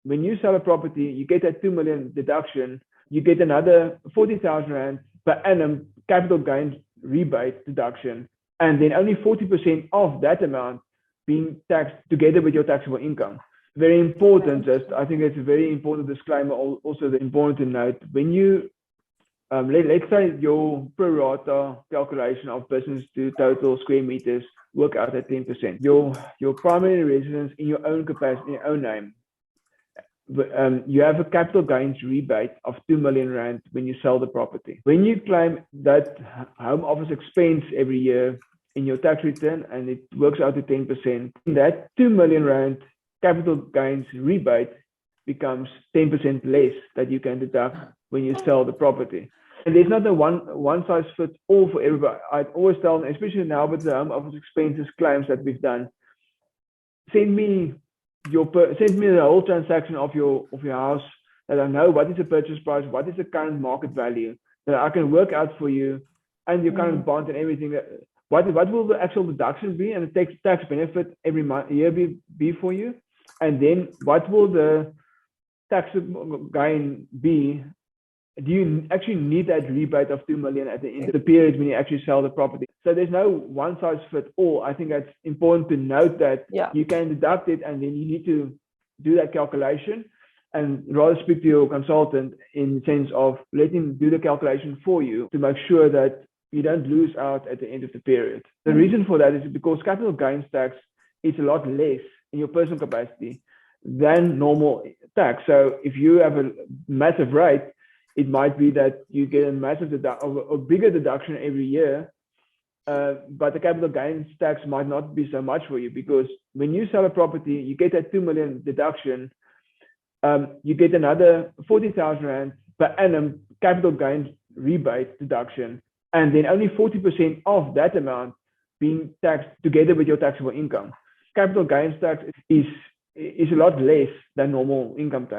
when you sell a property, you get that 2 million deduction, you get another 40,000 rand per annum capital gains rebate deduction, and then only 40% of that amount being taxed together with your taxable income. Very important. I think it's a very important disclaimer. Also, important to note when you let's say your pro rata calculation of business to total square meters work out at 10%. Your primary residence in your own capacity, in your own name, you have a capital gains rebate of 2 million rand when you sell the property. When you claim that home office expense every year in your tax return and it works out to 10%, that 2 million rand capital gains rebate becomes 10% less that you can deduct when you sell the property. And there's not a one size fits all for everybody. I always tell them, especially now with the home office expenses claims that we've done, send me the whole transaction of your house, that I know what is the purchase price, what is the current market value, that I can work out for you, and your current bond and everything. What will the actual deduction be and the tax benefit every year be for you? And then what will the tax gain be? Do you actually need that rebate of 2 million at the end of the period when you actually sell the property? So there's no one size fits all. I think that's important to note that you can deduct it, and then you need to do that calculation and rather speak to your consultant in the sense of letting him do the calculation for you to make sure that you don't lose out at the end of the period. The reason for that is because capital gains tax is a lot less in your personal capacity than normal tax. So if you have a massive rate, it might be that you get a massive or bigger deduction every year, but the capital gains tax might not be so much for you, because when you sell a property, you get that 2 million deduction, you get another 40,000 rand per annum capital gains rebate deduction, and then only 40% of that amount being taxed together with your taxable income. Capital gains tax is a lot less than normal income tax.